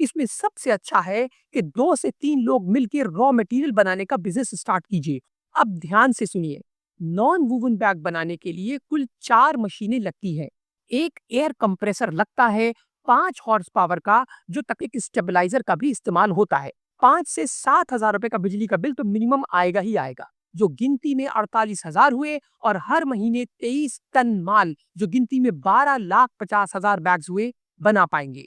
इसमें सबसे अच्छा है कि 2 से 3 लोग मिलकर रॉ मटेरियल बनाने का बिजनेस स्टार्ट कीजिए। अब ध्यान से सुनिए। नॉन वूवन बैग बनाने के लिए कुल 4 मशीनें लगती हैं। एक एयर कंप्रेसर लगता है 5 हॉर्स पावर का, जो तक एक स्टेबलाइजर का भी इस्तेमाल होता है। 5 से 7,000 रुपए का बिजली का बिल तो मिनिमम आएगा ही आएगा, जो गिनती में 48,000 हुए, और हर महीने 23 टन माल, जो गिनती में 12,50,000 बैग्स हुए, बना पाएंगे।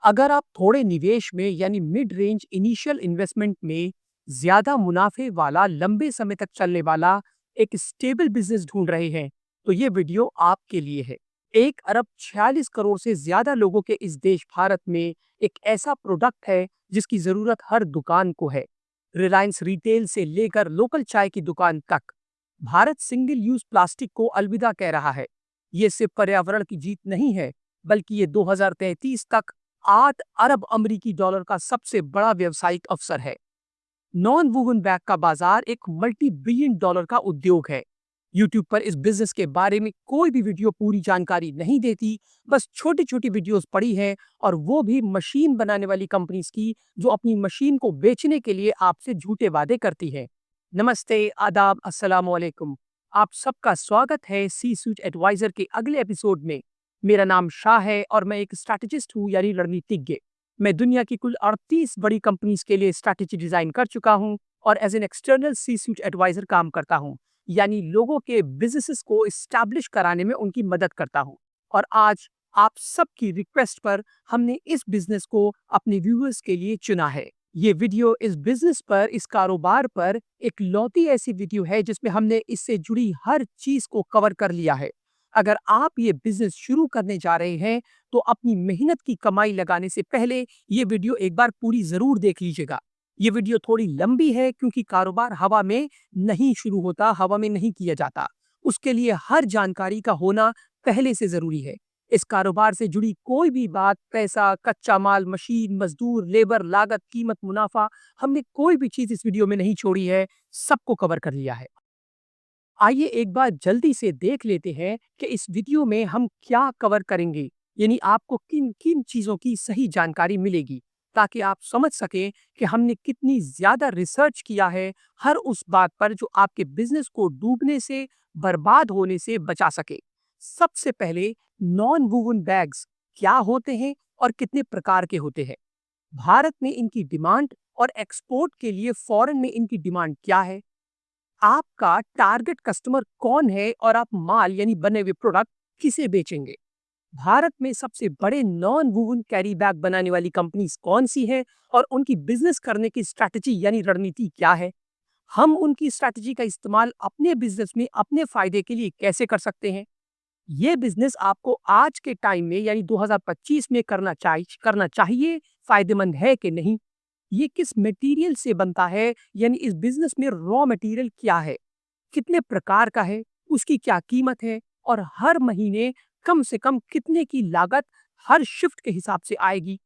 अगर आप थोड़े निवेश में यानी मिड रेंज इनिशियल इन्वेस्टमेंट में ज्यादा मुनाफे वाला, लंबे समय तक चलने वाला एक स्टेबल बिजनेस ढूंढ रहे हैं, तो ये वीडियो आपके लिए है। 1 अरब 46 करोड़ से ज्यादा लोगों के इस देश भारत में एक ऐसा प्रोडक्ट है जिसकी जरूरत हर दुकान को है। रिलायंस रिटेल से लेकर लोकल चाय की दुकान तक, भारत सिंगल यूज प्लास्टिक को अलविदा कह रहा है। ये सिर्फ पर्यावरण की जीत नहीं है, बल्कि ये 2033 तक 8 अरब अमेरिकी डॉलर का सबसे बड़ा व्यवसायिक अवसर है। नॉन वूवन बैग का बाजार एक मल्टी बिलियन डॉलर का उद्योग है। यूट्यूब पर इस बिजनेस के बारे में कोई भी वीडियो पूरी जानकारी नहीं देती, बस छोटी छोटी वीडियोस पड़ी है, और वो भी मशीन बनाने वाली कंपनीज की, जो अपनी मशीन को बेचने के लिए आपसे झूठे वादे करती है। नमस्ते, आदाब, अस्सलाम वालेकुम। आप सबका स्वागत है सी सूट एडवाइजर के अगले एपिसोड में। मेरा नाम शाह है और मैं एक स्ट्रैटेजिस्ट हूँ, यानी रणनीतिज्ञ। मैं दुनिया की कुल 38 बड़ी कंपनीज के लिए स्ट्रैटेजी डिजाइन कर चुका हूँ, और as an external C suite advisor काम करता हूँ, यानी लोगों के बिजनेसेस को एस्टैब्लिश कराने में उनकी मदद करता हूँ। और आज आप सबकी रिक्वेस्ट पर हमने इस बिजनेस को अपने व्यूअर्स के लिए चुना है। ये वीडियो इस बिजनेस पर, इस कारोबार पर एक लौती ऐसी वीडियो है जिसमें हमने इससे जुड़ी हर चीज को कवर कर लिया है। अगर आप ये बिजनेस शुरू करने जा रहे हैं, तो अपनी मेहनत की कमाई लगाने से पहले ये वीडियो एक बार पूरी जरूर देख लीजिएगा। ये वीडियो थोड़ी लंबी है, क्योंकि कारोबार हवा में नहीं शुरू होता, हवा में नहीं किया जाता। उसके लिए हर जानकारी का होना पहले से जरूरी है। इस कारोबार से जुड़ी कोई भी बात, पैसा, कच्चा माल, मशीन, मजदूर, लेबर, लागत, कीमत, मुनाफा, हमने कोई भी चीज इस वीडियो में नहीं छोड़ी है, सबको कवर कर लिया है। आइए एक बार जल्दी से देख लेते हैं कि इस वीडियो में हम क्या कवर करेंगे, यानी आपको किन किन चीजों की सही जानकारी मिलेगी, ताकि आप समझ सकें कि हमने कितनी ज्यादा रिसर्च किया है हर उस बात पर जो आपके बिजनेस को डूबने से, बर्बाद होने से बचा सके। सबसे पहले, नॉन वूवन बैग्स क्या होते हैं और कितने प्रकार के होते हैं? भारत में इनकी डिमांड और एक्सपोर्ट के लिए फॉरेन में इनकी डिमांड क्या है? आपका टारगेट कस्टमर कौन है, और आप माल यानी बने हुए प्रोडक्ट किसे बेचेंगे? भारत में सबसे बड़े नॉन वूवन कैरी बैग बनाने वाली कंपनीज कौन सी हैं, और उनकी बिजनेस करने की स्ट्रैटेजी यानी रणनीति क्या है? हम उनकी स्ट्रैटेजी का इस्तेमाल अपने बिजनेस में अपने फायदे के लिए कैसे कर सकते हैं? ये बिजनेस आपको आज के टाइम में यानी 2025 में करना चाहिए, फायदेमंद है कि नहीं? ये किस मटेरियल से बनता है, यानी इस बिजनेस में रॉ मटेरियल क्या है, कितने प्रकार का है, उसकी क्या कीमत है, और हर महीने कम से कम कितने की लागत हर शिफ्ट के हिसाब से आएगी?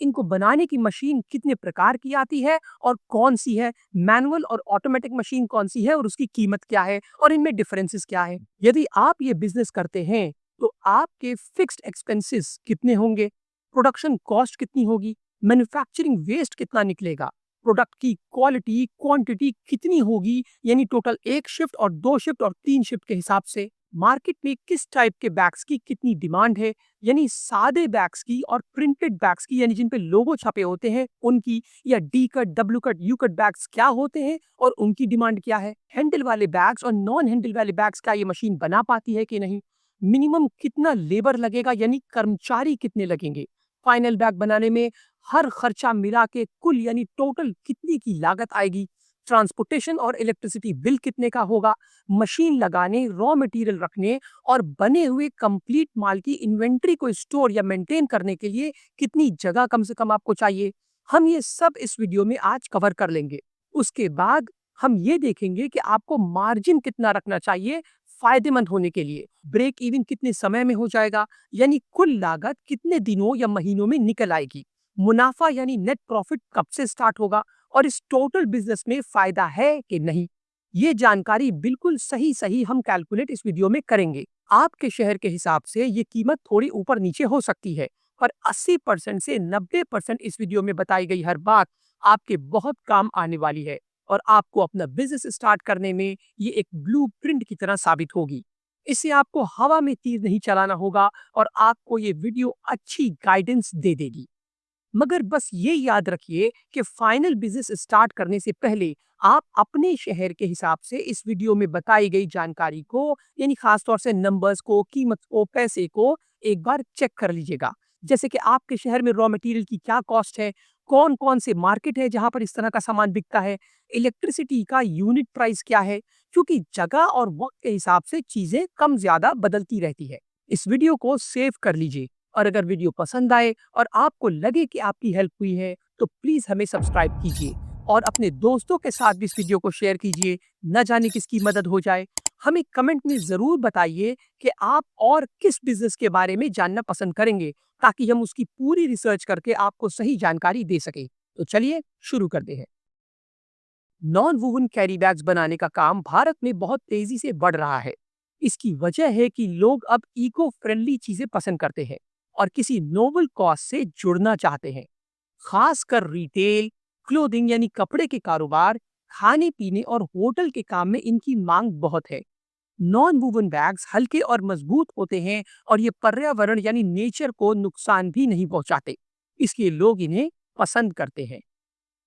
इनको बनाने की मशीन कितने प्रकार की आती है और कौन सी है? मैनुअल और ऑटोमेटिक मशीन कौन सी है और उसकी कीमत क्या है, और इनमें डिफरेंसेस क्या है? यदि आप ये बिजनेस करते हैं, तो आपके फिक्स्ड एक्सपेंसेस कितने होंगे? प्रोडक्शन कॉस्ट कितनी होगी? मैन्युफैक्चरिंग वेस्ट कितना निकलेगा? प्रोडक्ट की क्वालिटी, क्वांटिटी कितनी होगी, यानी टोटल 1 शिफ्ट और 2 शिफ्ट और 3 शिफ्ट के हिसाब से? मार्केट में किस टाइप के बैग्स की कितनी डिमांड है, यानी सादे बैग्स की और प्रिंटेड बैग्स की, यानी जिन पे लोगो छपे होते हैं उनकी, या D cut, W cut, U cut bags क्या होते हैं और उनकी डिमांड क्या है? हैंडल वाले बैग्स और नॉन हैंडल वाले बैग्स का ये मशीन बना पाती है कि नहीं? मिनिमम कितना लेबर लगेगा, यानी कर्मचारी कितने लगेंगे? फाइनल बैग बनाने में हर खर्चा मिला के कुल यानी टोटल कितने की लागत आएगी? ट्रांसपोर्टेशन और इलेक्ट्रिसिटी बिल कितने का होगा? मशीन लगाने, रॉ मटेरियल रखने और बने हुए कंप्लीट माल की इन्वेंट्री को स्टोर या मेंटेन करने के लिए कितनी जगह कम से कम आपको चाहिए? हम ये सब इस वीडियो में आज कवर कर लेंगे। उसके बाद हम ये देखेंगे कि आपको मार्जिन कितना रखना चाहिए फायदेमंद होने के लिए, ब्रेक इवन कितने समय में हो जाएगा, यानी कुल लागत कितने दिनों या महीनों में निकल आएगी, मुनाफा यानी नेट प्रॉफिट कब से स्टार्ट होगा, और इस टोटल बिजनेस में फायदा है कि नहीं। ये जानकारी बिल्कुल सही सही हम कैलकुलेट इस वीडियो में करेंगे। आपके शहर के हिसाब से ये कीमत थोड़ी ऊपर नीचे हो सकती है, पर 80% से 90% इस वीडियो में बताई गई हर बात आपके बहुत काम आने वाली है और आपको अपना बिजनेस स्टार्ट करने में ये एक ब्लूप्रिंट की तरह साबित होगी। इससे आपको हवा में तीर नहीं चलाना होगा और आपको ये वीडियो अच्छी गाइडेंस दे देगी। मगर बस ये याद रखिए कि फाइनल बिजनेस स्टार्ट करने से पहले आप अपने शहर के हिसाब से इस वीडियो में बताई गई जानकारी को, यानी खासतौर से नंबर्स को, कीमत को, पैसे को एक बार चेक कर लीजिएगा। जैसे कि आपके शहर में रॉ मटेरियल की क्या कॉस्ट है, कौन कौन से मार्केट है जहां पर इस तरह का सामान बिकता है, इलेक्ट्रिसिटी का यूनिट प्राइस क्या है, क्योंकि जगह और वक्त के हिसाब से चीजें कम ज्यादा बदलती रहती है। इस वीडियो को सेव कर लीजिए और अगर वीडियो पसंद आए और आपको लगे कि आपकी हेल्प हुई है तो प्लीज हमें सब्सक्राइब कीजिए और अपने दोस्तों के साथ भी इस वीडियो को शेयर कीजिए। न जाने किसकी मदद हो जाए। हमें कमेंट में जरूर बताइए कि आप और किस बिजनेस के बारे में जानना पसंद करेंगे ताकि हम उसकी पूरी रिसर्च करके आपको सही जानकारी दे सके। तो चलिए शुरू करते हैं। नॉन वुवन कैरी बैग्स बनाने का काम भारत में बहुत तेजी से बढ़ रहा है। इसकी वजह है कि लोग अब इको फ्रेंडली चीजें पसंद करते हैं और किसी नोबल कॉज से जुड़ना चाहते हैं। खासकर रिटेल, क्लोथिंग यानी कपड़े के कारोबार, खाने पीने और होटल के काम में इनकी मांग बहुत है। नॉन वुवन बैग्स हल्के और मजबूत होते हैं और ये पर्यावरण यानी नेचर को नुकसान भी नहीं पहुंचाते, इसलिए लोग इन्हें पसंद करते हैं।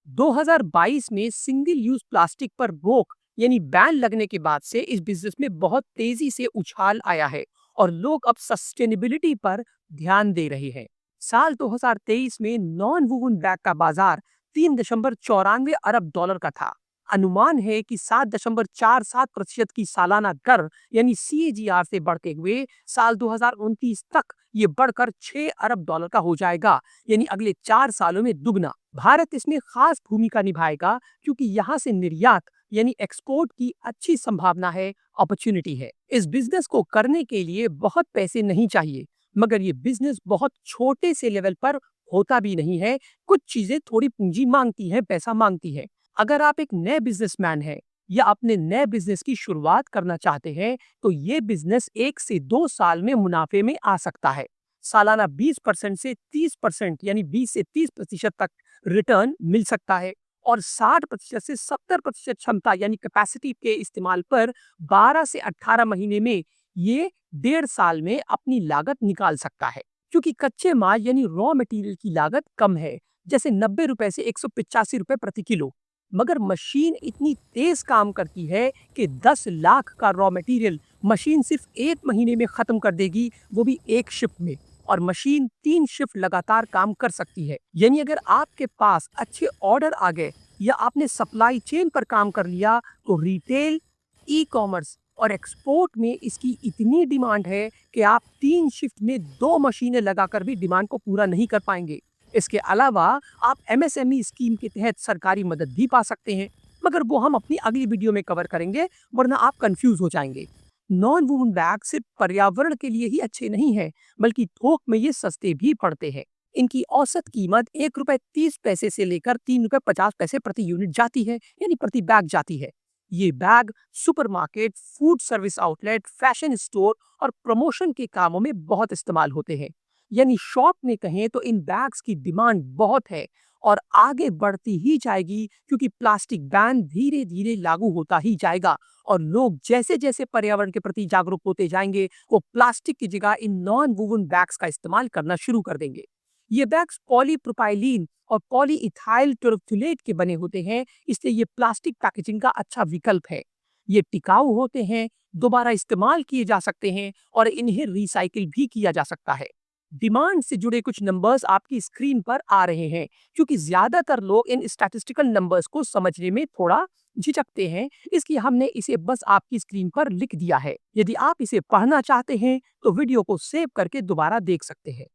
2022 में सिंगल यूज प्लास्टिक पर रोक यानी बैन लगने के बाद से इस बिजनेस में बहुत तेजी से उछाल आया है और लोग अब सस्टेनेबिलिटी पर ध्यान दे रहे हैं। साल 2023 में नॉन वुवन बैग का बाजार 3.94 अरब डॉलर का था। अनुमान है कि 7.47% की सालाना दर यानी CAGR से बढ़ते हुए साल 2029 तक ये बढ़कर 6 अरब डॉलर का हो जाएगा, यानी अगले 4 सालों में दुगना। भारत इसमें खास भूमिका निभाएगा क्योंकि यहाँ से निर्यात यानी एक्सपोर्ट की अच्छी संभावना है, अपॉर्चुनिटी है। इस बिजनेस को करने के लिए बहुत पैसे नहीं चाहिए, मगर ये बिजनेस बहुत छोटे से लेवल पर होता भी नहीं है। कुछ चीजें थोड़ी पूंजी मांगती हैं, पैसा मांगती है। अगर आप एक नए बिजनेसमैन हैं या अपने नए बिजनेस की शुरुआत करना चाहते हैं तो ये बिजनेस 1 से 2 साल में मुनाफे में आ सकता है। सालाना 20% से 30% यानी 20 से 30% तक रिटर्न मिल सकता है और 60% से 70% क्षमता यानी कैपेसिटी के इस्तेमाल पर 12 से 18 महीने में ये 1.5 साल में अपनी लागत निकाल सकता है। क्योंकि कच्चे माल यानी रॉ मटेरियल की लागत कम है, जैसे 90 रुपए से 185 रुपए प्रति किलो, मगर मशीन इतनी तेज काम करती है कि 10 लाख का रॉ मटेरियल मशीन सिर्फ 1 महीने में खत्म कर देगी, वो भी एक शिफ्ट में। और मशीन 3 शिफ्ट लगातार काम कर सकती है। यानी अगर आपके पास अच्छे ऑर्डर आ गए या आपने सप्लाई चेन पर काम कर लिया तो रिटेल, ई कॉमर्स और एक्सपोर्ट में इसकी इतनी डिमांड है कि आप 3 शिफ्ट में 2 मशीनें लगाकर भी डिमांड को पूरा नहीं कर पाएंगे। इसके अलावा आप MSME स्कीम के तहत सरकारी मदद भी पा सकते हैं, मगर वो हम अपनी अगली वीडियो में कवर करेंगे, वरना आप कंफ्यूज हो जाएंगे। नॉन वुवन बैग सिर्फ पर्यावरण के लिए ही अच्छे नहीं है, बल्कि थोक में ये सस्ते भी पड़ते हैं। इनकी औसत कीमत 1.30 रुपए से लेकर 3.50 रुपए प्रति यूनिट जाती है, यानी प्रति बैग जाती है। ये bag supermarket, food service outlet, fashion store और प्रमोशन के कामों में बहुत इस्तेमाल होते हैं। यानी शॉर्ट में कहें तो इन बैग्स की डिमांड बहुत है और आगे बढ़ती ही जाएगी, क्योंकि प्लास्टिक बैन धीरे धीरे लागू होता ही जाएगा और लोग जैसे जैसे पर्यावरण के प्रति जागरूक होते जाएंगे वो प्लास्टिक की जगह इन नॉन वुवन बैग्स का इस्तेमाल करना शुरू कर देंगे। ये बैग्स पॉलीप्रोपाइलीन और पॉलीइथाइल टोरफ्थुलेट के बने होते हैं, इसलिए ये प्लास्टिक पैकेजिंग का अच्छा विकल्प है। ये टिकाऊ होते हैं, दोबारा इस्तेमाल किए जा सकते हैं और इन्हें रिसाइकिल भी किया जा सकता है। डिमांड से जुड़े कुछ नंबर्स आपकी स्क्रीन पर आ रहे हैं, क्योंकि ज्यादातर लोग इन स्टैटिस्टिकल नंबर्स को समझने में थोड़ा झिझकते हैं, इसलिए हमने इसे बस आपकी स्क्रीन पर लिख दिया है। यदि आप इसे पढ़ना चाहते हैं तो वीडियो को सेव करके दोबारा देख सकते हैं।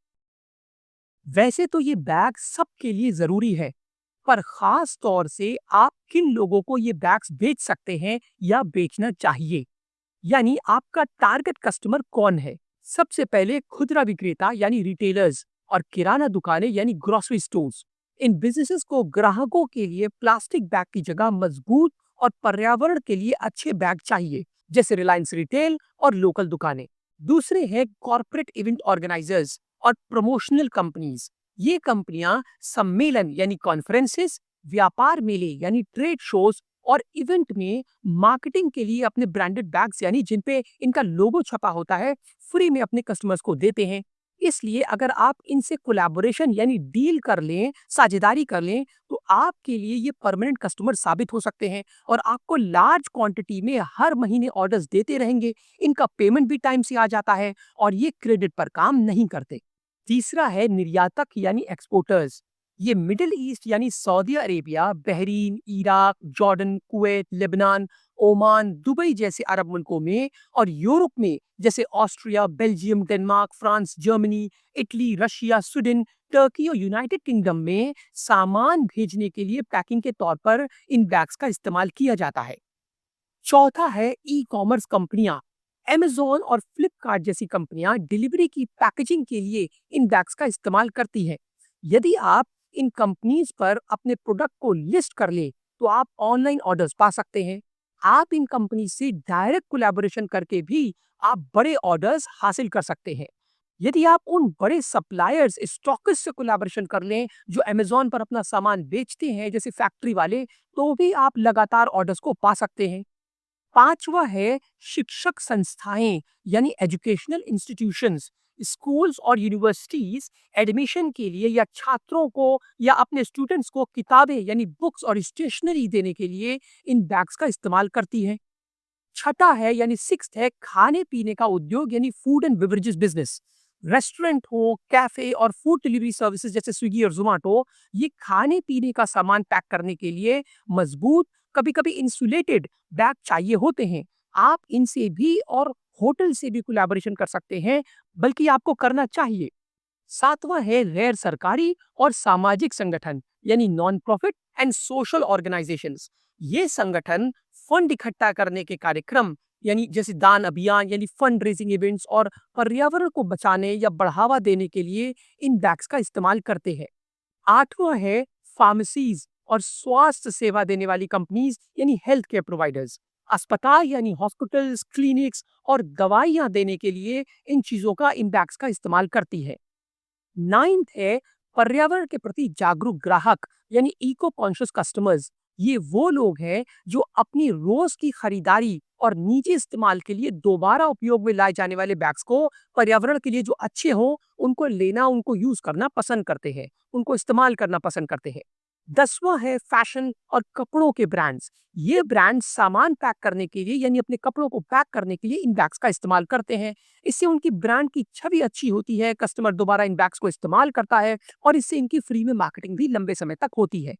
वैसे तो ये बैग सबके लिए जरूरी है, पर खास तौर से आप किन लोगों को ये बैग्स बेच सकते हैं या बेचना चाहिए, यानी आपका टारगेट कस्टमर कौन है। सबसे पहले खुदरा विक्रेता यानी रिटेलर्स और किराना दुकानें यानी ग्रोसरी स्टोर्स। इन बिजनेसेस को ग्राहकों के लिए प्लास्टिक बैग की जगह मजबूत और पर्यावरण के लिए अच्छे बैग चाहिए, जैसे रिलायंस रिटेल और लोकल दुकानें। दूसरे हैं कॉर्पोरेट इवेंट ऑर्गेनाइजर्स और प्रमोशनल कंपनीज, ये कंपनियां सम्मेलन यानी कॉन्फ्रेंसेस, व्यापार मेले यानी ट्रेड शोज और इवेंट में मार्केटिंग के लिए अपने ब्रांडेड बैग्स यानी जिन पे इनका लोगो छपा होता है फ्री में अपने कस्टमर्स को देते हैं। इसलिए अगर आप इनसे कोलैबोरेशन यानी डील कर लें, साझेदारी कर लें, तो आपके लिए ये परमानेंट कस्टमर साबित हो सकते हैं और आपको लार्ज क्वांटिटी में हर महीने ऑर्डर्स देते रहेंगे। इनका पेमेंट भी टाइम से आ जाता है और ये क्रेडिट पर काम नहीं करते। तीसरा है निर्यातक यानी एक्सपोर्टर्स। ये मिडिल ईस्ट यानी Saudi Arabia, Bahrain, Iraq, Jordan, Kuwait, Lebanon, Oman, Dubai जैसे अरब मुल्कों में और यूरोप में जैसे Austria, Belgium, Denmark, France, Germany, Italy, Russia, Sweden, Turkey और यूनाइटेड किंगडम में सामान भेजने के लिए पैकिंग के तौर पर इन बैग्स का इस्तेमाल किया जाता है। चौथा है ई कॉमर्स कंपनियां। Amazon और फ्लिपकार्ट जैसी कंपनियां डिलीवरी की पैकेजिंग के लिए इन बैग्स का इस्तेमाल करती हैं। यदि आप इन कंपनीज पर अपने प्रोडक्ट को लिस्ट कर ले तो आप ऑनलाइन ऑर्डर्स पा सकते हैं। आप इन कंपनी से डायरेक्ट कोलैबोरेशन करके भी आप बड़े ऑर्डर्स हासिल कर सकते हैं। यदि आप उन बड़े सप्लायर्स, स्टॉकिस्ट से कोलैबोरेशन कर लें जो Amazon पर अपना सामान बेचते हैं जैसे फैक्ट्री वाले, तो भी आप लगातार ऑर्डर्स को पा सकते हैं। पांचवा है शिक्षक संस्थाएं यानी एजुकेशनल इंस्टीट्यूशंस। स्कूल्स और यूनिवर्सिटीज एडमिशन के लिए या छात्रों को या अपने स्टूडेंट्स को किताबें यानी बुक्स और स्टेशनरी देने के लिए इन बैग्स का इस्तेमाल करती हैं। छठा है यानी सिक्स्थ है खाने पीने का उद्योग यानी food and beverages business. Restaurant हो, कैफे और फूड डिलीवरी सर्विसेज जैसे स्विगी और जोमेटो, ये खाने पीने का सामान पैक करने के लिए मजबूत, कभी कभी इंसुलेटेड बैग चाहिए होते हैं। आप इनसे भी और होटल से भी कोलैबोरेशन कर सकते हैं, बल्कि आपको करना चाहिए। सातवां है गैर सरकारी और सामाजिक संगठन यानी non profit and social organisations. ये संगठन फंड इकट्ठा करने के कार्यक्रम यानी जैसे दान अभियान यानी फंड रेजिंग इवेंट्स और पर्यावरण को बचाने या बढ़ावा देने के लिए इन बैग्स का इस्तेमाल करते हैं। आठवां है फार्मेसीज और स्वास्थ्य सेवा देने वाली कंपनीज यानी हेल्थ केयर प्रोवाइडर्स। अस्पताल यानी हॉस्पिटल्स, क्लिनिक्स और दवाइयां देने के लिए इन चीजों का, इन बैग्स का इस्तेमाल करती है। नाइन्थ है पर्यावरण के प्रति जागरूक ग्राहक यानी इको कॉन्शियस कस्टमर्स। ये वो लोग हैं जो अपनी रोज की खरीदारी और निजी इस्तेमाल के लिए दोबारा उपयोग में लाए जाने वाले बैग्स को पर्यावरण के लिए जो अच्छे हों उनको लेना, उनको यूज करना पसंद करते हैं, उनको इस्तेमाल करना पसंद करते हैं। 10वां है फैशन और कपड़ों के ब्रांड्स। ये ब्रांड्स सामान पैक करने के लिए यानी अपने कपड़ों को पैक करने के लिए इन बैग्स का इस्तेमाल करते हैं। इससे उनकी ब्रांड की छवि अच्छी होती है, कस्टमर दोबारा इन बैग्स को इस्तेमाल करता है और इससे इनकी फ्री में मार्केटिंग भी लंबे समय तक होती है।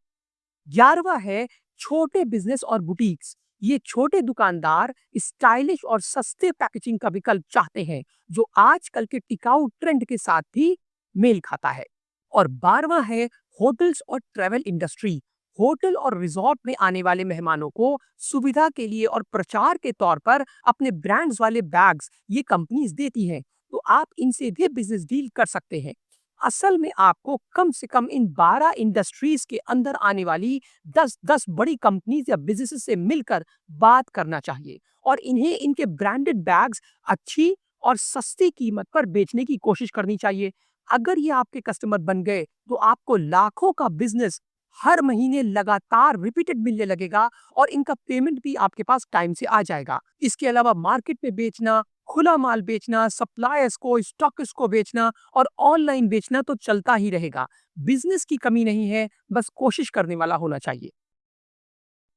11वां है छोटे बिजनेस और बुटीक्स। ये छोटे दुकानदार स्टाइलिश और सस्ते पैकेजिंग का विकल्प चाहते हैं जो आजकल के टिकाऊ ट्रेंड के साथ भी मेल खाता है। और 12वां है होटल्स और ट्रैवल इंडस्ट्री। होटल और रिजॉर्ट में आने वाले मेहमानों को सुविधा के लिए और प्रचार के तौर पर अपने ब्रांड्स वाले बैग्स ये कंपनीज देती हैं, तो आप इनसे भी बिजनेस डील कर सकते हैं। असल में आपको कम से कम इन 12 इंडस्ट्रीज के अंदर आने वाली 10-10 बड़ी कंपनीज या बिजनेसेस से मिलकर बात करना चाहिए और इन्हें इनके ब्रांडेड बैग्स अच्छी और सस्ती कीमत पर बेचने की कोशिश करनी चाहिए। अगर ये आपके कस्टमर बन गए तो आपको लाखों का बिजनेस हर महीने लगातार रिपीटेड मिलने लगेगा और इनका पेमेंट भी आपके पास टाइम से आ जाएगा। इसके अलावा मार्केट में बेचना, खुला माल बेचना, सप्लायर्स को, स्टॉकिस्ट को बेचना और ऑनलाइन बेचना तो चलता ही रहेगा। बिजनेस की कमी नहीं है, बस कोशिश करने वाला होना चाहिए।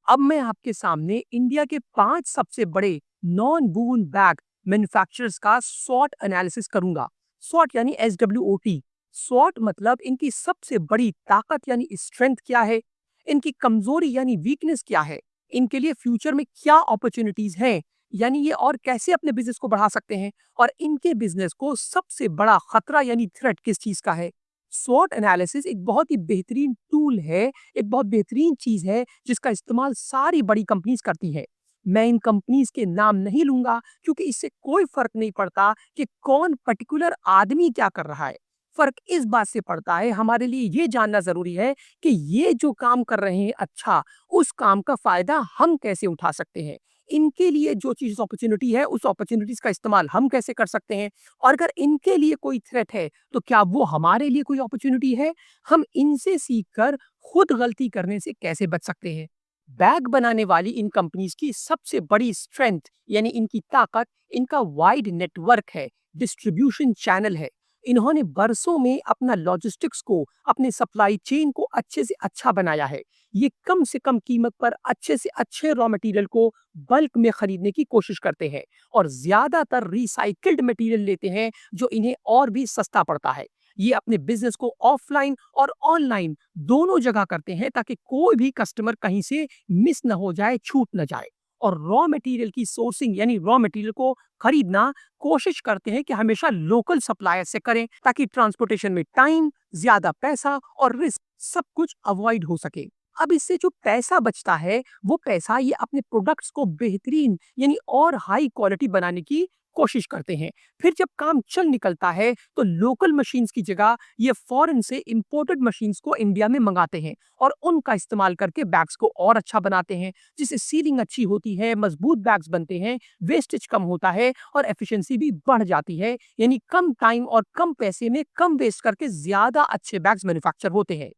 अब मैं आपके सामने इंडिया के 5 सबसे बड़े नॉन वूवन बैग मैन्युफैक्चरर्स का स्वॉट एनालिसिस करूंगा। स्वॉट यानी SWOT। स्वॉट मतलब इनकी सबसे बड़ी ताकत यानी स्ट्रेंथ क्या है, इनकी कमजोरी यानी वीकनेस क्या है, इनके लिए फ्यूचर में क्या अपॉर्चुनिटीज हैं, यानी ये और कैसे अपने बिजनेस को बढ़ा सकते हैं, और इनके बिजनेस को सबसे बड़ा खतरा यानी थ्रेट किस चीज का है। स्वॉट एनालिसिस एक बहुत ही बेहतरीन टूल है, एक बहुत बेहतरीन चीज है जिसका इस्तेमाल सारी बड़ी कंपनीज करती है। मैं इन कंपनीज के नाम नहीं लूंगा क्योंकि इससे कोई फर्क नहीं पड़ता कि कौन पर्टिकुलर आदमी क्या कर रहा है। फर्क इस बात से पड़ता है, हमारे लिए ये जानना जरूरी है कि ये जो काम कर रहे हैं अच्छा, उस काम का फायदा हम कैसे उठा सकते हैं। इनके लिए जो चीज अपॉर्चुनिटी है उस अपॉर्चुनिटीज का इस्तेमाल हम कैसे कर सकते हैं, और अगर इनके लिए कोई थ्रेट है तो क्या वो हमारे लिए कोई अपॉर्चुनिटी है, हम इनसे सीखकर खुद गलती करने से कैसे बच सकते हैं। बैग बनाने वाली इन कंपनीज की सबसे बड़ी स्ट्रेंथ यानी इनकी ताकत इनका वाइड नेटवर्क है, डिस्ट्रीब्यूशन चैनल है। इन्होंने बरसों में अपना लॉजिस्टिक्स को, अपने सप्लाई चेन को अच्छे से अच्छा बनाया है। ये कम से कम कीमत पर अच्छे से अच्छे रॉ मटेरियल को बल्क में खरीदने की कोशिश करते हैं और ज्यादातर रिसाइकिल्ड मटेरियल लेते हैं जो इन्हें और भी सस्ता पड़ता है। ये अपने बिजनेस को ऑफलाइन और ऑनलाइन दोनों जगह करते हैं ताकि कोई भी कस्टमर कहीं से मिस न हो जाए, छूट न जाए। और रॉ मटेरियल की सोर्सिंग यानी रॉ मटेरियल को खरीदना कोशिश करते हैं कि हमेशा लोकल सप्लायर से करें ताकि ट्रांसपोर्टेशन में टाइम, ज्यादा पैसा और रिस्क सब कुछ अवॉइड हो सके। अब इससे जो पैसा बचता है वो पैसा ये अपने प्रोडक्ट्स को बेहतरीन यानी और हाई क्वालिटी बनाने की कोशिश करते हैं। फिर जब काम चल निकलता है तो लोकल मशीन्स की जगह ये फॉरेन से इंपोर्टेड मशीन्स को इंडिया में मंगाते हैं और उनका इस्तेमाल करके बैग्स को और अच्छा बनाते हैं, जिससे सीलिंग अच्छी होती है, मजबूत बैग्स बनते हैं, वेस्टेज कम होता है और एफिशिएंसी भी बढ़ जाती है। यानी कम टाइम और कम पैसे में कम वेस्ट करके ज्यादा अच्छे बैग्स मैन्युफैक्चर होते हैं।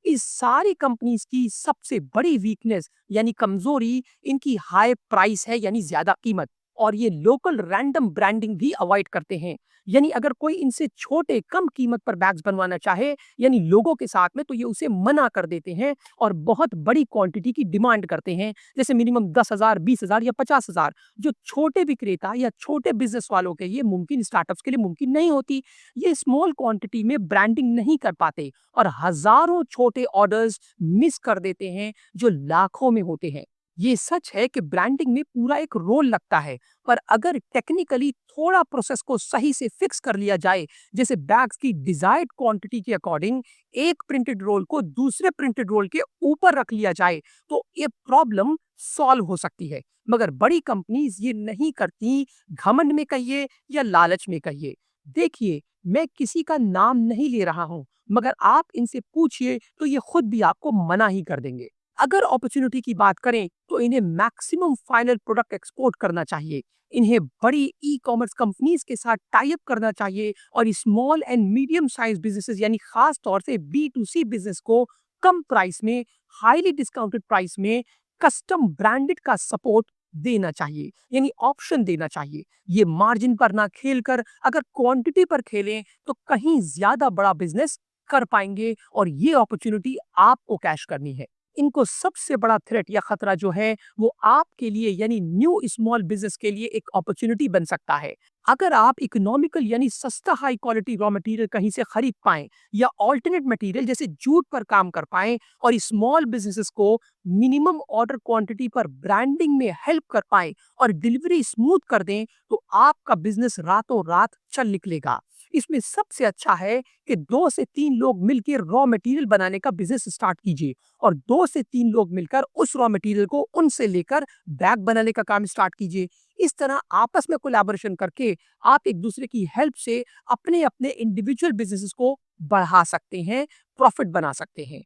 इस सारी कंपनीज की सबसे बड़ी वीकनेस यानी कमजोरी इनकी हाई प्राइस है यानी ज्यादा कीमत, और ये लोकल रैंडम ब्रांडिंग भी अवॉइड करते हैं। यानी अगर कोई इनसे छोटे कम कीमत पर बैग्स बनवाना चाहे यानी लोगों के साथ में, तो ये उसे मना कर देते हैं और बहुत बड़ी क्वांटिटी की डिमांड करते हैं, जैसे मिनिमम 10,000, 20,000 या 50,000, जो छोटे विक्रेता या छोटे बिजनेस वालों के लिए मुमकिन, स्टार्टअप्स के लिए मुमकिन नहीं होती। ये स्मॉल क्वांटिटी में ब्रांडिंग नहीं कर पाते और हजारों छोटे ऑर्डर्स मिस कर देते हैं जो लाखों में होते हैं। ये सच है कि ब्रांडिंग में पूरा एक रोल लगता है, पर अगर टेक्निकली थोड़ा प्रोसेस को सही से फिक्स कर लिया जाए, जैसे बैग्स की डिजायर्ड क्वांटिटी के अकॉर्डिंग एक प्रिंटेड रोल को दूसरे प्रिंटेड रोल के ऊपर रख लिया जाए, तो ये प्रॉब्लम सॉल्व हो सकती है। मगर बड़ी कंपनीज ये नहीं करती, घमंड में कहिए या लालच में कहिए। देखिए, मैं किसी का नाम नहीं ले रहा हूं, मगर आप इनसे पूछिए तो ये खुद भी आपको मना ही कर देंगे। अगर अपॉर्चुनिटी की बात करें तो इन्हें मैक्सिमम फाइनल प्रोडक्ट एक्सपोर्ट करना चाहिए। इन्हें बड़ी ई कॉमर्स कंपनीज के साथ टाई अप करना चाहिए और small and medium size businesses यानी खास तौर से B2C बिजनेस को कम प्राइस में, हाईली डिस्काउंटेड प्राइस में कस्टम ब्रांडेड का सपोर्ट देना चाहिए, यानी ऑप्शन देना चाहिए। ये मार्जिन पर ना खेलकर अगर क्वांटिटी पर खेलें तो कहीं ज्यादा बड़ा बिजनेस कर पाएंगे और ये अपॉर्चुनिटी आपको कैश करनी है। इनको सबसे बड़ा थ्रेट या खतरा जो है वो आपके लिए यानी न्यू स्मॉल बिजनेस के लिए एक अपॉर्चुनिटी बन सकता है। अगर आप इकोनॉमिकल यानी सस्ता हाई क्वालिटी रॉ मटेरियल कहीं से खरीद पाएं या ऑल्टरनेट मटेरियल जैसे जूट पर काम कर पाएं और स्मॉल बिजनेसेस को मिनिमम ऑर्डर क्वांटिटी पर ब्रांडिंग में हेल्प कर पाएं और डिलीवरी स्मूथ कर दें, तो आपका बिजनेस रातों रात चल निकलेगा। इसमें सबसे अच्छा है कि 2 से 3 लोग मिलकर रॉ मटेरियल बनाने का बिजनेस स्टार्ट कीजिए और 2 से 3 लोग मिलकर उस रॉ मटेरियल को उनसे लेकर बैग बनाने का काम स्टार्ट कीजिए। इस तरह आपस में कोलैबोरेशन करके आप एक दूसरे की हेल्प से अपने अपने इंडिविजुअल बिजनेसेस को बढ़ा सकते हैं, प्रॉफिट बना सकते हैं।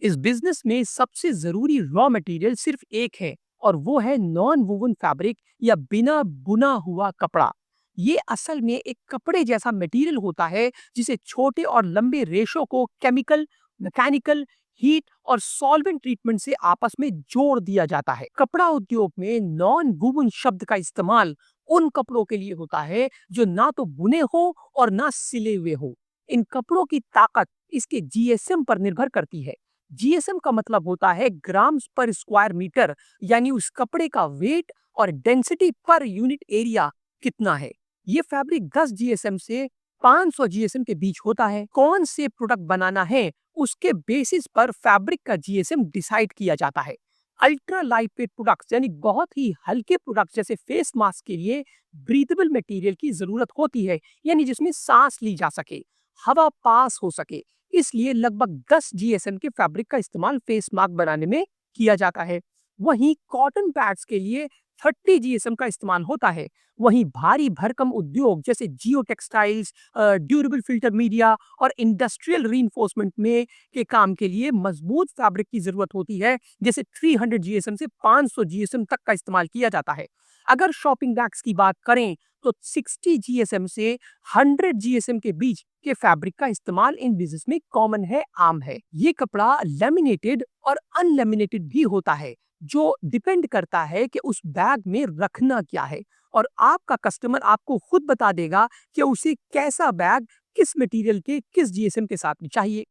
इस बिजनेस में सबसे जरूरी रॉ मटेरियल सिर्फ एक है और वो है नॉन वूवन फैब्रिक या बिना बुना हुआ कपड़ा। ये असल में एक कपड़े जैसा मटेरियल होता है जिसे छोटे और लंबे रेशों को केमिकल, मैकेनिकल, हीट और सॉल्वेंट ट्रीटमेंट से आपस में जोड़ दिया जाता है। कपड़ा उद्योग में नॉन वूवन शब्द का इस्तेमाल उन कपड़ों के लिए होता है जो ना तो बुने हो और ना सिले हुए हो। इन कपड़ों की ताकत इसके जीएसएम पर निर्भर करती है। जीएसएम का मतलब होता है ग्राम्स पर स्क्वायर मीटर, यानी उस कपड़े का वेट और डेंसिटी पर यूनिट एरिया कितना है। ये फैब्रिक 10 जीएसएम से 500 जीएसएम के बीच होता है। कौन से प्रोडक्ट बनाना है उसके बेसिस पर फैब्रिक का जीएसएम डिसाइड किया जाता है। अल्ट्रा लाइट वेट प्रोडक्ट्स यानी बहुत ही हल्के प्रोडक्ट्स जैसे फेस मास्क के लिए ब्रीथेबल मटेरियल की जरूरत होती है, यानी जिसमें सांस ली जा सके, हवा पास हो सके। इसलिए लगभग 10 जीएसएम के फैब्रिक का इस्तेमाल फेस मास्क बनाने में किया जाता है। वहीं कॉटन पैड्स के लिए 30 जीएसएम का इस्तेमाल होता है। वहीं भारी भरकम उद्योग जैसे जियो टेक्सटाइल्स, ड्यूरेबल फिल्टर मीडिया और इंडस्ट्रियल रीइंफोर्समेंट में के काम के लिए मजबूत फैब्रिक की जरूरत होती है, जैसे 300 जीएसएम से 500 जीएसएम तक का इस्तेमाल किया जाता है। अगर शॉपिंग बैग्स की बात करें तो 60 जीएसएम से 100 जीएसएम के बीच के फैब्रिक का इस्तेमाल इन बिजनेस में कॉमन है, आम है। ये कपड़ा लेमिनेटेड और अनलेमिनेटेड भी होता है, जो डिपेंड करता है कि उस बैग में रखना क्या है, और आपका कस्टमर आपको खुद बता देगा कि उसे कैसा बैग किस मटेरियल के किस जीएसएम के साथ में चाहिए।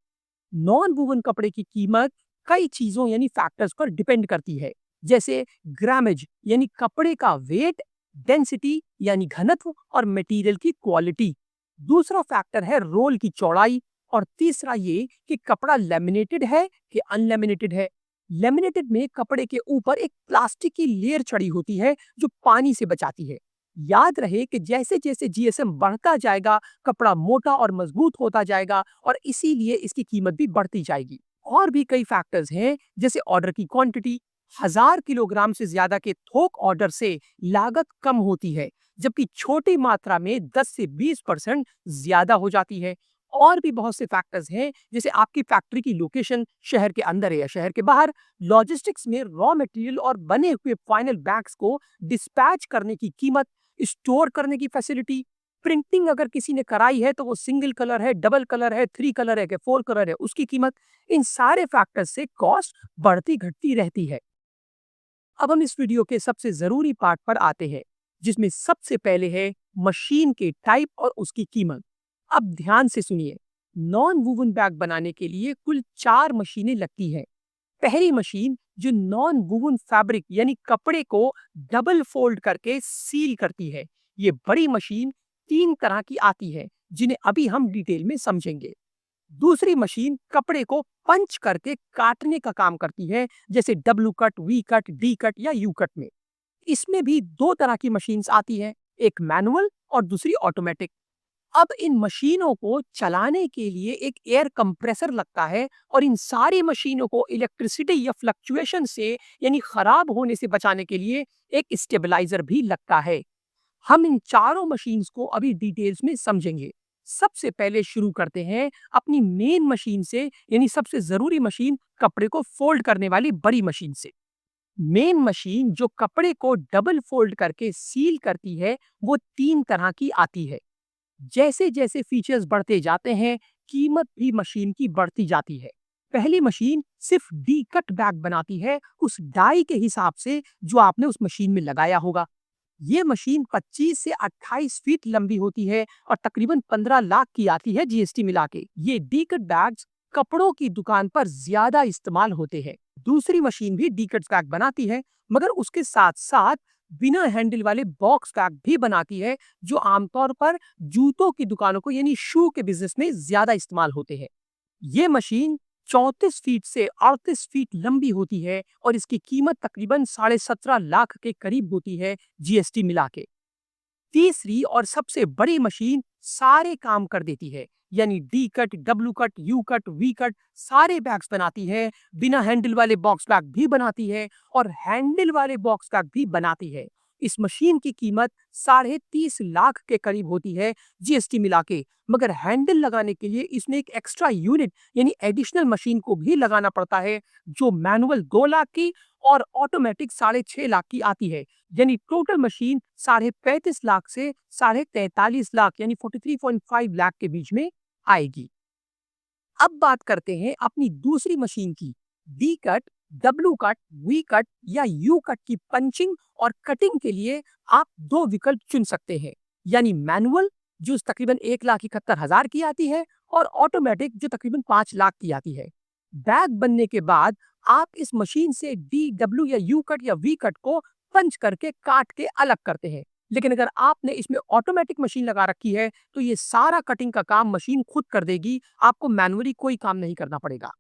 नॉन वूवन कपड़े की कीमत कई चीजों यानी फैक्टर्स पर डिपेंड करती है, जैसे ग्रामेज यानी कपड़े का वेट, डेंसिटी यानी घनत्व और मटेरियल की क्वालिटी। दूसरा फैक्टर है रोल की चौड़ाई, और तीसरा ये कि कपड़ा लेमिनेटेड है कि अनलेमिनेटेड है। लेमिनेटेड में कपड़े के ऊपर एक प्लास्टिक की लेयर चढ़ी होती है जो पानी से बचाती है। याद रहे कि जैसे जैसे जीएसएम बढ़ता जाएगा, कपड़ा मोटा और मजबूत होता जाएगा, और इसीलिए इसकी कीमत भी बढ़ती जाएगी। और भी कई फैक्टर्स हैं, जैसे ऑर्डर की क्वांटिटी। 1000 किलोग्राम से ज्यादा के थोक ऑर्डर से लागत कम होती है, जबकि छोटी मात्रा में 10 से 20% ज्यादा हो जाती है। और भी बहुत से फैक्टर्स हैं, जैसे आपकी फैक्ट्री की लोकेशन शहर के अंदर है या शहर के बाहर, लॉजिस्टिक्स में रॉ मटेरियल और बने हुए फाइनल बैग्स को डिस्पैच करने की कीमत, स्टोर करने की फैसिलिटी, प्रिंटिंग अगर किसी ने कराई है तो वो सिंगल कलर है, डबल कलर है, 3 कलर है कि 4 कलर है, उसकी कीमत। इन सारे फैक्टर्स से कॉस्ट बढ़ती घटती रहती है। अब हम इस वीडियो के सबसे जरूरी पार्ट पर आते हैं, जिसमें सबसे पहले है मशीन के टाइप और उसकी कीमत। अब ध्यान से सुनिए। नॉन वूवन बैग बनाने के लिए कुल 4 मशीनें लगती हैं। पहली मशीन जो नॉन वूवन फैब्रिक यानी कपड़े को डबल फोल्ड करके सील करती है। ये बड़ी मशीन 3 तरह की आती है, जिन्हें अभी हम डिटेल में समझेंगे। दूसरी मशीन कपड़े को पंच करके काटने का काम करती है, जैसे W cut, V cut, D cut या यू कट में। इसमें भी 2 तरह की मशीन्स आती हैं, एक मैनुअल और दूसरी ऑटोमेटिक। अब इन मशीनों को चलाने के लिए एक एयर कंप्रेसर लगता है, और इन सारी मशीनों को इलेक्ट्रिसिटी या फ्लक्चुएशन से यानी खराब होने से बचाने के लिए एक स्टेबलाइजर भी लगता है। हम इन चारों मशीन्स को अभी डिटेल्स में समझेंगे। सबसे पहले शुरू करते हैं अपनी मेन मशीन से, यानी सबसे जरूरी मशीन, कपड़े को फोल्ड करने वाली बड़ी मशीन से। मेन मशीन जो कपड़े को डबल फोल्ड करके सील करती है, वो 3 तरह की आती है। जैसे जैसे फीचर्स बढ़ते जाते हैं, कीमत भी मशीन की बढ़ती जाती है। पहली मशीन सिर्फ डी कट बैग बनाती है, उस डाई के हिसाब से जो आपने उस मशीन में लगाया होगा। ये मशीन 25 से 28 फीट लंबी होती है और तकरीबन 15 लाख की आती है जीएसटी मिला के। ये डी कट बैग्स कपड़ों की दुकान पर ज्यादा इस्तेमाल होते हैं। दूसरी मशीन भी डी कट बैग बनाती है, मगर उसके साथ साथ बिना हैंडल वाले बॉक्स बैग भी बनाती है, जो आमतौर पर जूतों की दुकानों को यानी शू के बिजनेस में ज्यादा इस्तेमाल होते हैं। ये मशीन 34 फीट से 38 फीट लंबी होती है, और इसकी कीमत तकरीबन 17.5 लाख के करीब होती है जीएसटी मिला के। तीसरी और सबसे बड़ी मशीन सारे काम कर देती है, यानी D cut, W cut, U cut, V cut सारे बैग्स बनाती है, बिना हैंडल वाले बॉक्स बैग भी बनाती है और हैंडल वाले बॉक्स बैग भी बनाती है। इस मशीन की कीमत 30.5 लाख के करीब होती है जीएसटी मिला के, मगर हैंडल लगाने के लिए इसमें एक एक्स्ट्रा यूनिट यानी एडिशनल मशीन को भी लगाना पड़ता है, जो मैनुअल 2 लाख की और ऑटोमेटिक 6.5 लाख की आती है। यानी टोटल मशीन 35.5 लाख से 43.5 लाख यानी 43.5 लाख के बीच में आएगी। अब बात करते हैं अपनी दूसरी मशीन की। D cut, W cut, V cut या यू कट की पंचिंग और कटिंग के लिए आप 2 विकल्प चुन सकते हैं, यानी मैनुअल जो तकरीबन 1,71,000 की आती है, और ऑटोमेटिक जो तकरीबन 5 लाख की आती है। बैग बनने के बाद आप इस मशीन से डी, डब्ल्यू या यू कट या वी कट को पंच करके काट के अलग करते हैं। लेकिन अगर आपने इसमें ऑटोमेटिक मशीन लगा रखी है, तो ये सारा कटिंग का काम मशीन खुद कर देगी, आपको मैनुअली कोई काम नहीं करना पड़ेगा।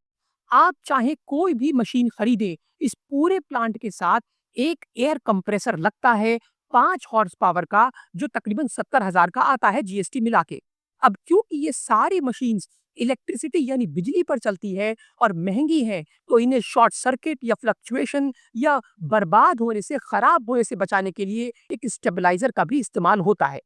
आप चाहे कोई भी मशीन खरीदें, इस पूरे प्लांट के साथ एक एयर कंप्रेसर लगता है 5 हॉर्स पावर का, जो तकरीबन 70,000 का आता है जीएसटी मिला के। अब क्योंकि ये सारी मशीन्स इलेक्ट्रिसिटी यानी बिजली पर चलती है और महंगी है, तो इन्हें शॉर्ट सर्किट या फ्लक्चुएशन या बर्बाद होने से, खराब होने से बचाने के लिए एक स्टेबलाइजर का भी इस्तेमाल होता है।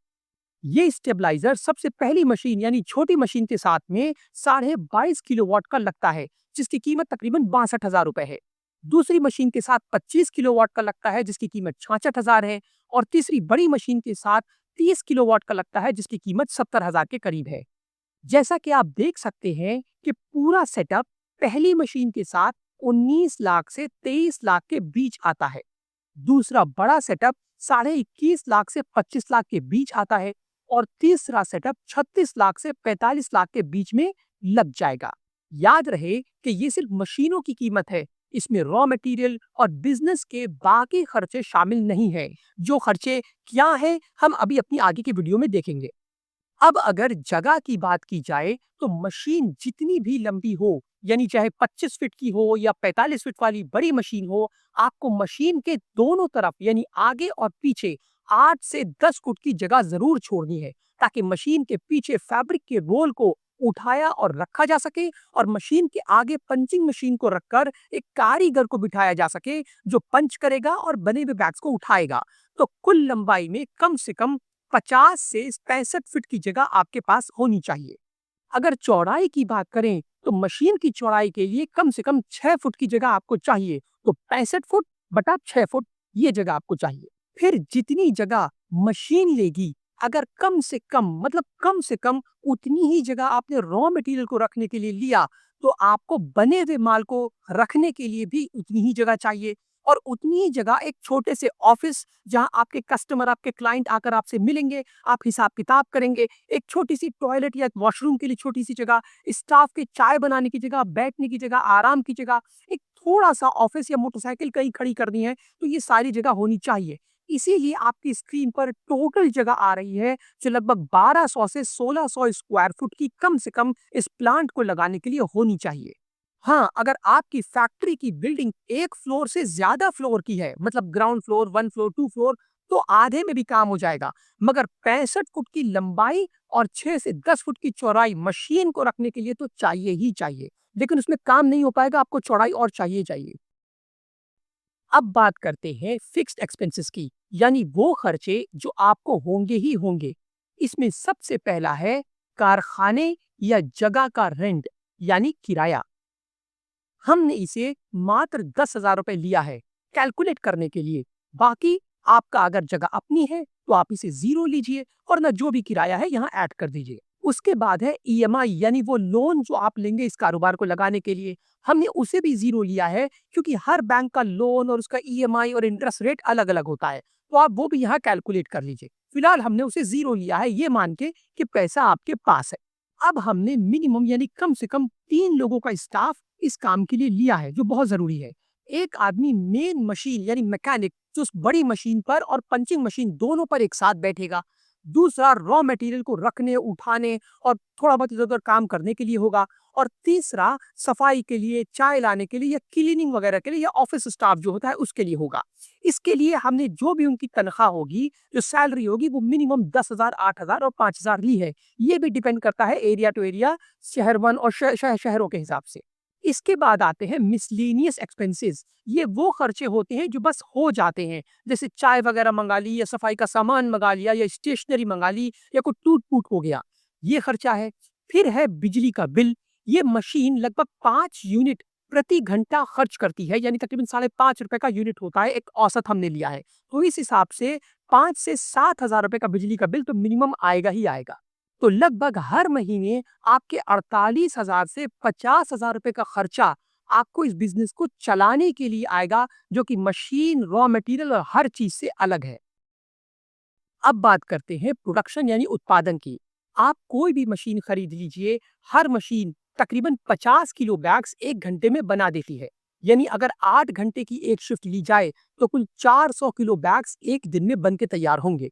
ये स्टेबलाइजर सबसे पहली मशीन यानी छोटी मशीन के साथ में 22.5 किलोवाट का लगता है, जिसकी कीमत तकरीबन 62,000 रुपए है। दूसरी मशीन के साथ 25 किलोवाट का लगता है, जिसकी कीमत 66,000 है। और तीसरी बड़ी मशीन के साथ 30 किलोवाट का लगता है, जिसकी कीमत 70,000 के करीब है। जैसा कि आप देख सकते हैं कि पूरा सेटअप पहली मशीन के साथ 19 लाख से 23 लाख के बीच आता है। दूसरा बड़ा सेटअप 21.5 लाख से 25 लाख के बीच आता है और तीसरा सेटअप 36 लाख से 45 लाख के बीच में लग जाएगा। याद रहे कि ये सिर्फ मशीनों की कीमत है, इसमें रॉ मटेरियल और बिजनेस के बाकी खर्चे शामिल नहीं हैं। जो खर्चे क्या हैं, हम अभी अपनी आगे की वीडियो में देखेंगे। अब अगर जगह की बात की जाए तो मशीन जितनी भी लंबी हो, यानी चाहे 25 फीट की हो या 45 फीट वाली बड़ी मशीन हो, आपको मशीन के दोनों तरफ यानी आगे और पीछे 8 से 10 फुट की जगह जरूर छोड़नी है, ताकि मशीन के पीछे फैब्रिक के रोल को उठाया और रखा जा सके और मशीन के आगे पंचिंग मशीन को रखकर एक कारीगर को बिठाया जा सके, जो पंच करेगा और बने हुए बैग्स को उठाएगा। तो कुल लंबाई में कम से कम 50 से 65 फीट की जगह आपके पास होनी चाहिए। अगर चौड़ाई की बात करें तो मशीन की चौड़ाई के लिए कम से कम 6 फुट की जगह आपको चाहिए, तो 65 फुट बटा 6 फुट ये जगह आपको चाहिए। फिर जितनी जगह मशीन लेगी, अगर कम से कम उतनी ही जगह आपने रॉ मटेरियल को रखने के लिए लिया, तो आपको बने हुए माल को रखने के लिए भी उतनी ही जगह चाहिए। और उतनी ही जगह एक छोटे से ऑफिस, जहां आपके कस्टमर, आपके क्लाइंट आकर आपसे मिलेंगे, आप हिसाब किताब करेंगे, एक छोटी सी टॉयलेट या वॉशरूम के लिए छोटी सी जगह, स्टाफ के चाय बनाने की जगह, बैठने की जगह, आराम की जगह, एक थोड़ा सा ऑफिस या मोटरसाइकिल कहीं खड़ी करनी है, तो ये सारी जगह होनी चाहिए। इसीलिए आपकी स्क्रीन पर टोटल जगह आ रही है, जो लगभग 1200 से 1600 स्क्वायर फुट की कम से कम इस प्लांट को लगाने के लिए होनी चाहिए। हाँ, अगर आपकी फैक्ट्री की बिल्डिंग एक फ्लोर से ज्यादा फ्लोर की है, मतलब ग्राउंड फ्लोर, 1 फ्लोर, 2 फ्लोर, तो आधे में भी काम हो जाएगा। मगर 65 फुट की लंबाई और 6 से 10 फुट की चौड़ाई मशीन को रखने के लिए तो चाहिए ही चाहिए, लेकिन उसमें काम नहीं हो पाएगा, आपको चौड़ाई और चाहिए चाहिए। अब बात करते हैं फिक्स्ड एक्सपेंसेस की, यानी वो खर्चे जो आपको होंगे ही होंगे। इसमें सबसे पहला है कारखाने या जगह का रेंट, यानी किराया। हमने इसे मात्र 10,000 रुपए लिया है कैलकुलेट करने के लिए। बाकी आपका अगर जगह अपनी है तो आप इसे जीरो लीजिए और ना जो भी किराया है यहाँ ऐड कर दीजिए। उसके बाद है ईएमआई, यानी वो लोन जो आप लेंगे इस कारोबार को लगाने के लिए। हमने उसे भी जीरो लिया है, क्योंकि हर बैंक का लोन और उसका ईएमआई और इंटरेस्ट रेट अलग अलग होता है, तो आप वो भी यहाँ कैलकुलेट कर लीजिए। फिलहाल हमने उसे जीरो लिया है, ये मान के कि पैसा आपके पास है। अब हमने मिनिमम यानी कम से कम 3 लोगों का स्टाफ इस काम के लिए लिया है, जो बहुत जरूरी है। एक आदमी मेन मशीन यानी मैकेनिक, जो उस बड़ी मशीन पर और पंचिंग मशीन दोनों पर एक साथ बैठेगा। दूसरा रॉ मटेरियल को रखने, उठाने और थोड़ा बहुत इधर उधर काम करने के लिए होगा। और तीसरा सफाई के लिए, चाय लाने के लिए या क्लीनिंग वगैरह के लिए या ऑफिस स्टाफ जो होता है उसके लिए होगा। इसके लिए हमने जो भी उनकी तनख्वाह होगी, जो सैलरी होगी, वो मिनिमम 10,000, 8,000 और 5,000 ली है। ये भी डिपेंड करता है एरिया टू एरिया, शहर वन और शहरों के हिसाब से। इसके बाद आते हैं मिसलेनियस एक्सपेंसेस। ये वो खर्चे होते हैं जो बस हो जाते हैं, जैसे चाय वगैरह मंगा ली या सफाई का सामान मंगा लिया या स्टेशनरी मंगा ली या कोई टूट फूट हो गया, ये खर्चा है। फिर है बिजली का बिल। ये मशीन लगभग 5 यूनिट प्रति घंटा खर्च करती है, यानी तकरीबन 5.5 रुपए का यूनिट होता है, एक औसत हमने लिया है। तो इस हिसाब से 5 से 7,000 रुपए का बिजली का बिल तो मिनिमम आएगा ही आएगा। तो लगभग हर महीने आपके 48,000 से 50,000 रुपए का खर्चा आपको इस बिजनेस को चलाने के लिए आएगा, जो कि मशीन, रॉ मटेरियल और हर चीज से अलग है। अब बात करते हैं प्रोडक्शन यानी उत्पादन की। आप कोई भी मशीन खरीद लीजिए, हर मशीन तकरीबन 50 किलो बैग्स 1 घंटे में बना देती है। यानी अगर 8 घंटे की एक शिफ्ट ली जाए तो कुल 400 किलो बैग्स एक दिन में बन के तैयार होंगे।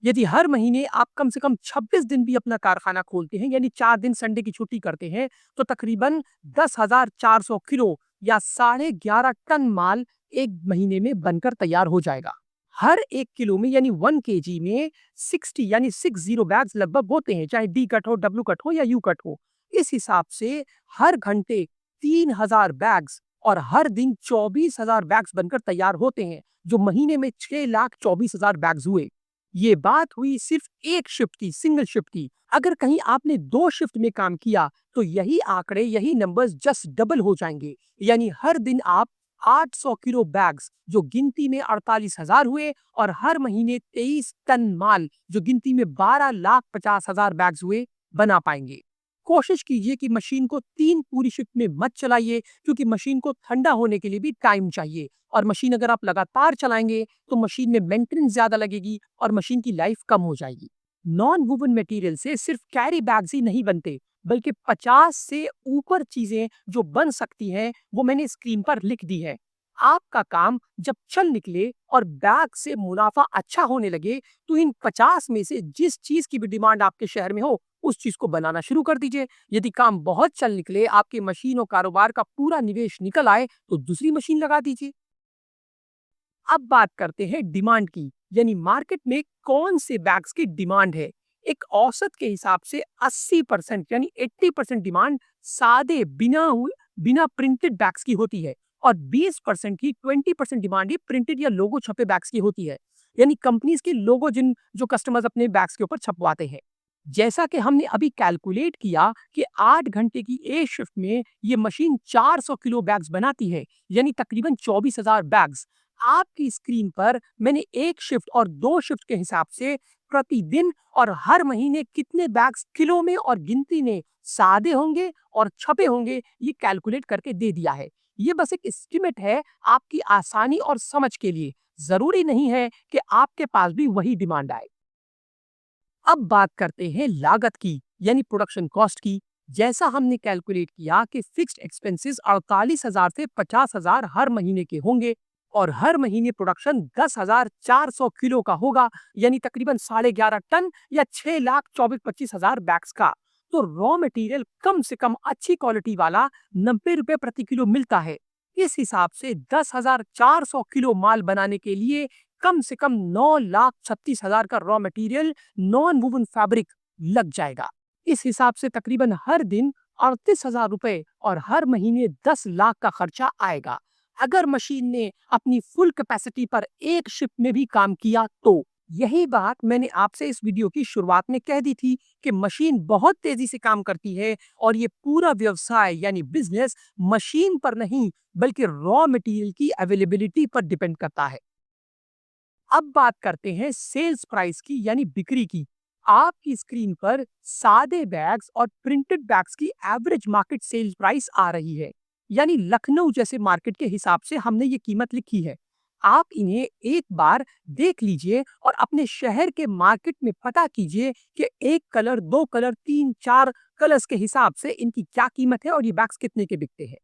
यदि हर महीने आप कम से कम 26 दिन भी अपना कारखाना खोलते हैं, यानी 4 दिन संडे की छुट्टी करते हैं, तो तकरीबन 10,400 किलो या 11.5 टन माल एक महीने में बनकर तैयार हो जाएगा। हर 1 किलो में यानी 1 kg में 60 यानी 60 बैग्स लगभग होते हैं, चाहे डी कट हो, डब्ल्यू कट हो या यू कट हो। इस हिसाब से हर घंटे 3000 बैग्स और हर दिन 24,000 बैग्स बनकर तैयार होते हैं, जो महीने में 6,24,000 बैग्स हुए। ये बात हुई सिर्फ एक शिफ्ट की, सिंगल शिफ्ट की। अगर कहीं आपने 2 शिफ्ट में काम किया, तो यही आंकड़े, यही नंबर्स जस्ट डबल हो जाएंगे। यानी हर दिन आप 800 किलो बैग्स, जो गिनती में 48,000 हुए, और हर महीने 23 टन माल, जो गिनती में 12,50,000 बैग्स हुए, बना पाएंगे। कोशिश कीजिए कि मशीन को 3 पूरी शिफ्ट में मत चलाइए, क्योंकि मशीन को ठंडा होने के लिए भी टाइम चाहिए, और मशीन अगर आप लगातार चलाएंगे तो मशीन में मेंटेनेंस ज्यादा लगेगी और मशीन की लाइफ कम हो जाएगी। नॉन वुवन मटेरियल से सिर्फ कैरी बैग्स ही नहीं बनते, बल्कि 50 से ऊपर चीजें जो बन सकती हैं, वो मैंने स्क्रीन पर लिख दी है। आपका काम जब चल निकले और बैग से मुनाफा अच्छा होने लगे, तो इन 50 में से जिस चीज की भी डिमांड आपके शहर में हो, उस चीज को बनाना शुरू कर दीजिए। यदि काम बहुत चल निकले, आपके मशीन और कारोबार का पूरा निवेश निकल आए, तो दूसरी मशीन लगा दीजिए। अब बात करते हैं डिमांड की, यानी मार्केट में कौन से बैग्स की डिमांड है। एक औसत के हिसाब से 80% यानी 80% डिमांड सादे बिना प्रिंटेड बैग्स की होती है, और 20% की 20% डिमांड ही प्रिंटेड या लोगो छपे बैग्स की होती है, यानी कंपनीज के लोगो जो कस्टमर्स अपने बैग्स के ऊपर छपवाते हैं। जैसा कि हमने अभी कैलकुलेट किया कि 8 घंटे की एक शिफ्ट में ये मशीन 400 किलो बैग्स बनाती है, यानी तकरीबन 24,000 बैग्स। आपकी स्क्रीन पर मैंने एक शिफ्ट और 2 शिफ्ट के हिसाब से प्रतिदिन और हर महीने कितने बैग्स किलो में और गिनती में सादे होंगे और छपे होंगे, ये कैलकुलेट करके दे दिया है। ये बस एक एस्टिमेट है, आपकी आसानी और समझ के लिए। जरूरी नहीं है कि आपके पास भी वही डिमांड आए। अब बात करते हैं लागत की, यानी प्रोडक्शन कॉस्ट की। जैसा हमने कैलकुलेट किया कि फिक्स्ड एक्सपेंसेस 48,000 से 50,000 हर महीने के होंगे, और हर महीने प्रोडक्शन 10,400 किलो का होगा, यानी तकरीबन 11.5 टन या 6,24,25,000 बैग्स का। तो रॉ मटेरियल कम से कम अच्छी क्वालिटी वाला 90 रुपए प्रति किलो मिलता है। इस हिसाब से 10,400 किलो माल बनाने के लिए कम से कम 9,36,000 का raw material non woven fabric लग जाएगा। इस हिसाब से तकरीबन हर दिन 38,000 रुपए और हर महीने 10 लाख का खर्चा आएगा। अगर मशीन ने अपनी फुल कैपेसिटी पर एक शिफ्ट में भी काम किया तो। यही बात मैंने आपसे इस वीडियो की शुरुआत में कह दी थी कि मशीन बहुत तेजी से काम करती है, और ये पूरा व्यवसाय यानी बिजनेस मशीन पर नहीं, बल्कि रॉ मटेरियल की अवेलेबिलिटी पर डिपेंड करता है। अब बात करते हैं सेल्स प्राइस की, यानी बिक्री की। आपकी स्क्रीन पर सादे बैग्स और प्रिंटेड बैग्स की एवरेज मार्केट सेल्स प्राइस आ रही है, यानी लखनऊ जैसे मार्केट के हिसाब से हमने ये कीमत लिखी है। आप इन्हें एक बार देख लीजिए और अपने शहर के मार्केट में पता कीजिए कि एक कलर, 2 कलर, 3, 4 कलर्स के हिसाब से इनकी क्या कीमत है और ये बैग्स कितने के बिकते हैं।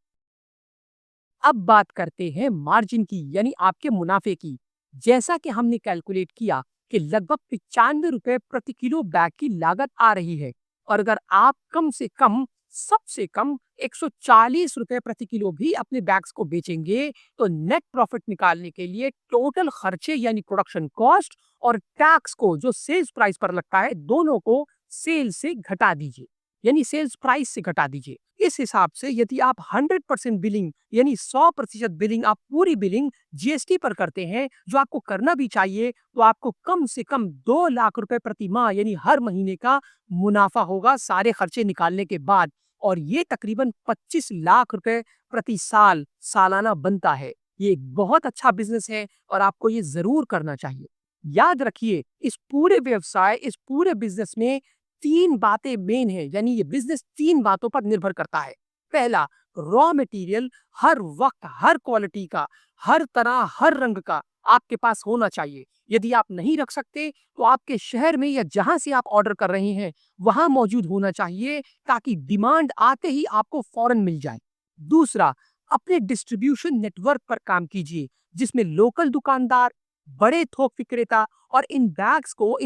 अब बात करते हैं मार्जिन की, यानी आपके मुनाफे की। जैसा कि हमने कैलकुलेट किया कि लगभग 95 रुपए प्रति किलो बैग की लागत आ रही है, और अगर आप कम से कम, सबसे कम 140 रुपए प्रति किलो भी अपने बैग्स को बेचेंगे, तो नेट प्रॉफिट निकालने के लिए टोटल खर्चे यानी प्रोडक्शन कॉस्ट और टैक्स को जो सेल्स प्राइस पर लगता है, दोनों को सेल से घटा दीजिए, यानी सेल्स प्राइस से घटा दीजिए। इस हिसाब से यदि आप 100% बिलिंग, यानी 100% बिलिंग, आप पूरी बिलिंग जीएसटी पर करते हैं, जो आपको करना भी चाहिए, तो आपको कम से कम 2 लाख रुपए प्रति माह, यानी हर महीने का मुनाफा होगा सारे खर्चे निकालने के बाद, और ये तकरीबन 25 लाख रुपए प्रति साल सालाना बनता है। ये एक बहुत अच्छा बिजनेस है और आपको ये जरूर करना चाहिए। याद रखिए, इस पूरे व्यवसाय, इस पूरे बिजनेस में 3 बातें मेन है, यानी ये बिजनेस 3 बातों पर निर्भर करता है। पहला, रॉ मटेरियल हर वक्त, हर क्वालिटी का, हर तरह, हर रंग का आपके पास होना चाहिए। यदि आप नहीं रख सकते, तो आपके शहर में या जहां से आप ऑर्डर कर रहे हैं, वहां मौजूद होना चाहिए, ताकि डिमांड आते ही आपको फौरन मिल जाए। दूसरा, अपने डिस्ट्रीब्यूशन नेटवर्क पर काम कीजिए, जिसमें लोकल दुकानदार, बड़े थोक विक्रेता और इन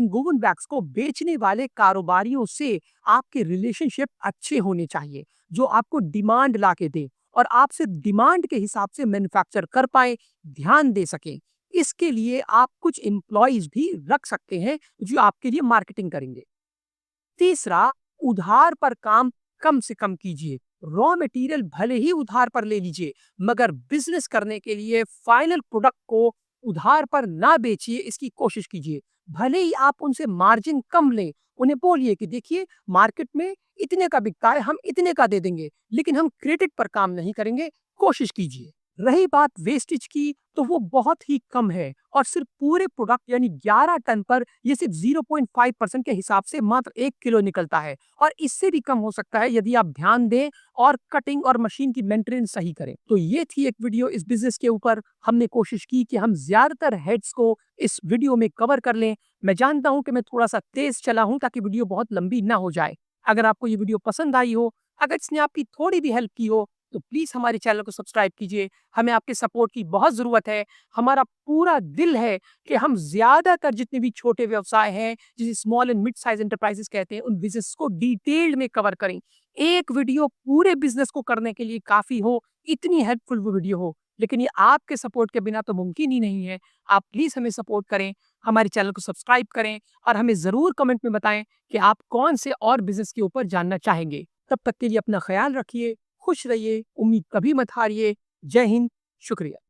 वुवन बैग्स को बेचने वाले कारोबारियों से आपके रिलेशनशिप अच्छे होने चाहिए, जो आपको डिमांड ला के दे और आपसे डिमांड के हिसाब से मैन्युफैक्चर कर पाए, ध्यान दे सके। इसके लिए आप कुछ एम्प्लॉइज भी रख सकते हैं, जो आपके लिए मार्केटिंग करेंगे। तीसरा, उधार पर काम कम से कम कीजिए। रॉ मटेरियल भले ही उधार पर ले लीजिए, मगर बिजनेस करने के लिए फाइनल प्रोडक्ट को उधार पर ना बेचिए, इसकी कोशिश कीजिए। भले ही आप उनसे मार्जिन कम लें, उन्हें बोलिए कि देखिए मार्केट में इतने का बिकता है, हम इतने का दे देंगे, लेकिन हम क्रेडिट पर काम नहीं करेंगे, कोशिश कीजिए। रही बात वेस्टेज की, तो वो बहुत ही कम है और सिर्फ पूरे प्रोडक्ट यानी 11 टन पर ये सिर्फ 0.5% के हिसाब से मात्र 1 किलो निकलता है, और इससे भी कम हो सकता है यदि आप ध्यान दें और कटिंग और मशीन की मेंटेनेंस सही करें। तो ये थी एक वीडियो इस बिजनेस के ऊपर। हमने कोशिश की कि हम ज्यादातर हेड्स को इस वीडियो में कवर कर लें। मैं जानता हूं कि मैं थोड़ा सा तेज चला हूं ताकि वीडियो बहुत लंबी ना हो जाए। अगर आपको ये वीडियो पसंद आई हो, अगर इसने आपकी थोड़ी भी हेल्प की हो, तो प्लीज हमारे चैनल को सब्सक्राइब कीजिए। हमें आपके सपोर्ट की बहुत जरूरत है। हमारा पूरा दिल है कि हम ज्यादातर जितने भी छोटे व्यवसाय हैं, जिसे small and mid size enterprises कहते हैं, उन बिजनेस को डिटेल्ड में कवर करें। एक वीडियो पूरे बिजनेस को करने के लिए काफी हो, इतनी हेल्पफुल वो वीडियो हो, लेकिन ये आपके सपोर्ट के बिना तो मुमकिन ही नहीं है। आप प्लीज हमें सपोर्ट करें, हमारे चैनल को सब्सक्राइब करें और हमें जरूर कमेंट में बताएं कि आप कौन से और बिजनेस के ऊपर जानना चाहेंगे। तब तक के लिए अपना ख्याल रखिए, खुश रहिए, उम्मीद कभी मत हारिए। जय हिंद, शुक्रिया।